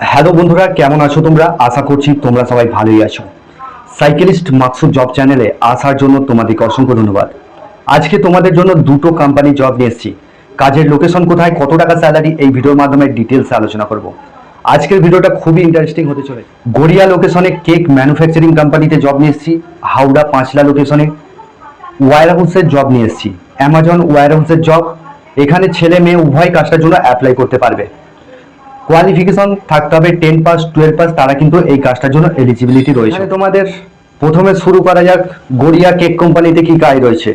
Hello বন্ধুরা, কেমন আছো তোমরা? আশা করছি তোমরা সবাই ভালোই আছো। সাইকেলিস্ট মাকসুদ জব চ্যানেলে আসার জন্য তোমাদেরকে অসংখ্য ধন্যবাদ। আজকে তোমাদের জন্য দুটো কোম্পানি জব নিয়ে এসেছি। কাজের লোকেশন কোথায়, কত টাকা স্যালারি, এই ভিডিওর মাধ্যমে ডিটেলসে আলোচনা করব। আজকের ভিডিওটা খুবই ইন্টারেস্টিং হতে চলে। গড়িয়া লোকেশনে কেক ম্যানুফ্যাকচারিং কোম্পানিতে জব নিয়ে এসেছি। হাওড়া পাঁচলা লোকেশনে ওয়্যার হাউসের জব নিয়ে এসেছি। অ্যামাজন ওয়্যার হাউসের জব। এখানে ছেলে মেয়ে উভয় কাজটার জন্য অ্যাপ্লাই করতে পারবে। কোয়ালিফিকেশন থাকতে হবে 10 পাস 12 পাস, তারা কিন্তু এই কাজটার জন্য এলিজিবিলিটি রয়েছে। তোমাদের প্রথমে শুরু করা যাক গড়িয়া কেক কোম্পানিতে কি কাজ রয়েছে।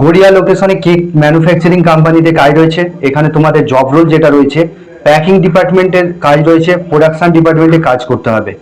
গড়িয়া লোকেশনে কেক ম্যানুফ্যাকচারিং কোম্পানিতে কাজ রয়েছে। এখানে তোমাদের জব রোল যেটা রয়েছে, প্যাকিং ডিপার্টমেন্টের কাজ রয়েছে, প্রোডাকশন ডিপার্টমেন্টে কাজ করতে হবে।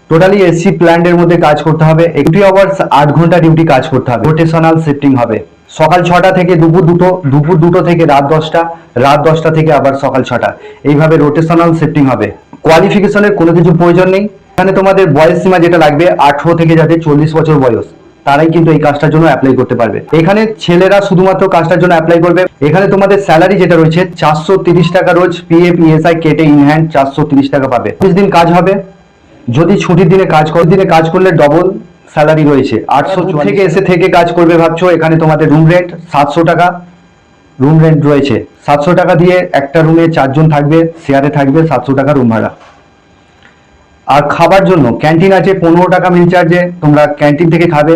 টোটালি এসি প্ল্যান্টের মধ্যে কাজ করতে হবে। 80 আওয়ার্স 8 ঘন্টা ডিউটি কাজ করতে হবে। রোটেশনাল শিফটিং হবে, সকাল 6টা থেকে দুপুর 2টো, দুপুর 2টো থেকে রাত 10টা, রাত 10টা থেকে আবার সকাল 6টা, এইভাবে রোটেশনাল শিফটিং হবে। কোয়ালিফিকেশনের কোনো কিছু প্রয়োজন নেই। এখানে তোমাদের বয়স সীমা যেটা লাগবে 18 থেকে যাদের 40 বছর বয়স, তারাই কিন্তু এই কাজটার জন্য অ্যাপ্লাই করতে পারবে। এখানে ছেলেরা শুধুমাত্র কাজটার জন্য অ্যাপ্লাই করবে। এখানে তোমাদের স্যালারি যেটা রয়েছে 430 টাকা রোজ, পিএফ ইএসআই কেটে ইন হ্যান্ড 430 টাকা পাবে। 20 দিন কাজ হবে। যদি ছুটির দিনে কাজ করলে ডবল স্যালারি রয়েছে। 800 থেকে এসে থেকে কাজ করবে ভাবছো, এখানে তোমাদের রুম রেন্ট 700 টাকা রুম রেন্ট রয়েছে। 700 টাকা দিয়ে একটা রুমে 4 জন থাকবে, শেয়ারে থাকবে, 700 টাকা রুম ভাড়া। আর খাবার জন্য ক্যান্টিন আছে, 15 টাকা মিল চার্জে তোমরা ক্যান্টিন থেকে খাবে।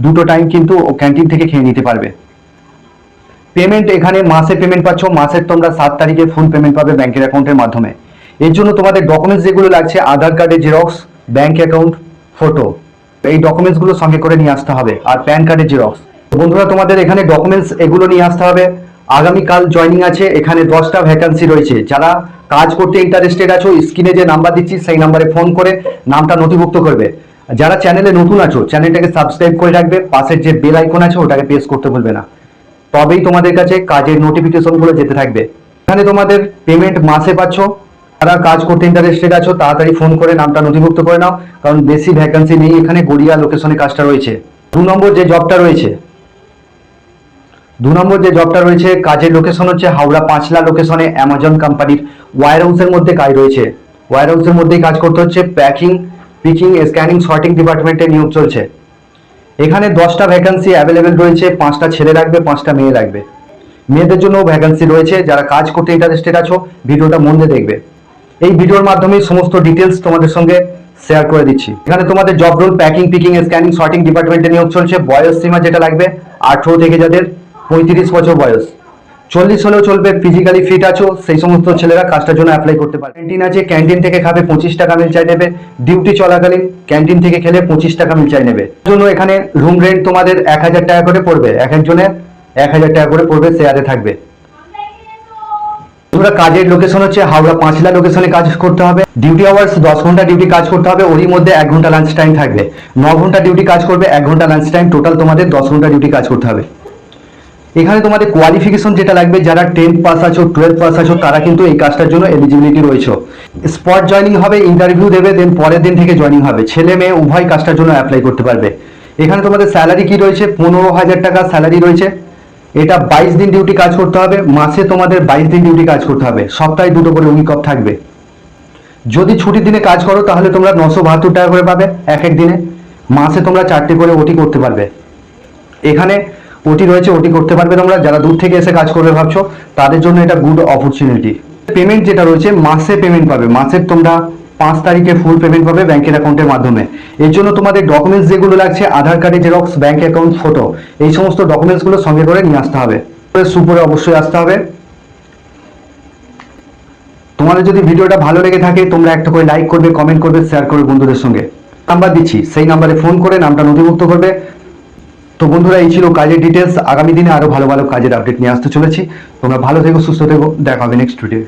দুটো টাইম কিন্তু ক্যান্টিন থেকে খেয়ে নিতে পারবে। পেমেন্ট এখানে মাসে পেমেন্ট পাচ্ছ। মাসের তোমরা 7 তারিখে ফুল পেমেন্ট পাবে ব্যাংকের অ্যাকাউন্টের মাধ্যমে। এর জন্য তোমাদের ডকুমেন্টস যেগুলো লাগছে, আধার কার্ডের জেরক্স, ব্যাংক অ্যাকাউন্ট ফটো, এই ডকুমেন্টসগুলো সঙ্গে করে নিয়ে আসতে হবে, আর প্যান কার্ডের জেরক্স। বন্ধুরা, তোমাদের এখানে ডকুমেন্টস এগুলো নিয়ে আসতে হবে। আগামীকাল জয়েনিং আছে। এখানে 10টা ভ্যাকান্সি রয়েছে। যারা কাজ করতে ইন্টারেস্টেড আছো, স্ক্রিনে যে নাম্বার দিচ্ছি সেই নাম্বারে ফোন করে নামটা নথিভুক্ত করবে। যারা চ্যানেলে নতুন আছো, চ্যানেলটাকে সাবস্ক্রাইব করে রাখবে। পাশের যে বেল আইকন আছে ওটাকে প্রেস করতে ভুলবে না, তবেই তোমাদের কাছে কাজের নোটিফিকেশনগুলো যেতে থাকবে। এখানে তোমাদের পেমেন্ট মাসে পাচ্ছ। যারা কাজ করতে ইন্টারেস্টেড আছো, তাড়াতাড়ি ফোন করে নামটা নথিভুক্ত করে নাও, কারণ বেশি ভ্যাকান্সি নেই। এখানে গড়িয়া লোকেশনে কাজটা রয়েছে। 2 নম্বর যে জবটা রয়েছে, কাজের লোকেশন হচ্ছে হাওড়া পাঁচলা লোকেশনে অ্যামাজন কোম্পানির ওয়্যার হাউসের মধ্যে কাজ রয়েছে। ওয়্যার হাউসের মধ্যেই কাজ করতে হচ্ছে। প্যাকিং, পিকিং, স্ক্যানিং, সর্টিং ডিপার্টমেন্টে নিয়োগ চলছে। এখানে 10টা ভ্যাকান্সি অ্যাভেলেবেল রয়েছে। 5টা ছেলে লাগবে, 5টা মেয়ে লাগবে। মেয়েদের জন্য ভ্যাকান্সি রয়েছে। যারা কাজ করতে ইন্টারেস্টেড আছো, ভিডিওটা মন দিয়ে দেখবে। এই ভিডিওর মাধ্যমে সমস্ত ডিটেলস তোমাদের সঙ্গে শেয়ার করে দিচ্ছি। এখানে তোমাদের job role packing, picking, scanning, sorting ডিপার্টমেন্টে নিয়োগ চলছে। বয়স সীমা যেটা লাগবে 18 থেকে যাদের 35 বছর বয়স, 40 হলেও চলবে। ফিজিক্যালি ফিট আছো সেই সমস্ত ছেলেরা কাজটার জন্য অ্যাপ্লাই করতে পারে। ক্যান্টিন আছে, ক্যান্টিন থেকে খাবে, 25 টাকা মিল চাই নেবে। ডিউটি চলাকালীন ক্যান্টিন থেকে খেলে 25 টাকা মিল চাই নেবে। জন্য এখানে রুম রেন্ট তোমাদের 1000 টাকা করে পড়বে। এক একজনের 1000 টাকা করে পড়বে, শেয়ারে থাকবে। তোমরা কাজের লোকেশন হচ্ছে হাওড়া পাঁচলা লোকেশনে কাজ করতে হবে। ডিউটি আওয়ার্স 10 ঘন্টা ডিউটি কাজ করতে হবে। ওরই মধ্যে 1 ঘন্টা লাঞ্চ টাইম থাকবে। 9 ঘন্টা ডিউটি কাজ করবে, 1 ঘন্টা লাঞ্চ টাইম, টোটাল তোমাদের 10 ঘন্টা ডিউটি কাজ করতে হবে। এখানে তোমাদের কোয়ালিফিকেশন যেটা লাগবে, যারা 10 পাস আছো, 12 পাস আছো, তারা কিন্তু এই কাজটার জন্য এলিজিবিলিটি রয়েছে। স্পট জয়নিং হবে, ইন্টারভিউ দেবে, দেন পরের দিন থেকে জয়নিং হবে। ছেলে মেয়ে উভয় কাজটার জন্য অ্যাপ্লাই করতে পারবে। এখানে তোমাদের স্যালারি কি রয়েছে, 15,000 টাকা স্যালারি রয়েছে। এটা 22 দিন ডিউটি কাজ করতে হবে। মাসে তোমাদের 22 দিন ডিউটি কাজ করতে হবে। সপ্তাহে 2টো করে উইক অফ থাকবে। যদি ছুটির দিনে কাজ করো তাহলে তোমরা 972 টাকা করে পাবে এক এক দিনে। মাসে তোমরা 4টে করে ওটি করতে পারবে। এখানে ওটি রয়েছে, ওটি করতে পারবে তোমরা। যারা দূর থেকে এসে কাজ করবে ভাবছো, তাদের জন্য এটা গুড অপরচুনিটি। পেমেন্ট যেটা রয়েছে, মাসে পেমেন্ট পাবে। মাসের তোমরা 5 তারিখে ফুল পেমেন্ট পাবে ব্যাংকের অ্যাকাউন্টের মাধ্যমে। এর জন্য তোমাদের ডকুমেন্টস যেগুলো লাগছে, আধার কার্ডের জেরক্স, ব্যাংক অ্যাকাউন্ট ফটো, এই সমস্ত ডকুমেন্টসগুলো সঙ্গে করে নিয়ে আসতে হবে। সুপরে অবশ্যই আসতে হবে। তোমাদের যদি ভিডিওটা ভালো লেগে থাকে, তোমরা একটা করে লাইক করবে, কমেন্ট করবে, শেয়ার করবে বন্ধুদের সঙ্গে। নাম্বার দিচ্ছি, সেই নাম্বারে ফোন করে নামটা নথিভুক্ত করবে। তো বন্ধুরা, এই ছিল কাজের ডিটেলস। আগামী দিনে আরো ভালো ভালো কাজের আপডেট নিয়ে আসতে চলেছি। তোমরা ভালো থেকো, সুস্থ থেকো। দেখা হবে নেক্সট ভিডিও।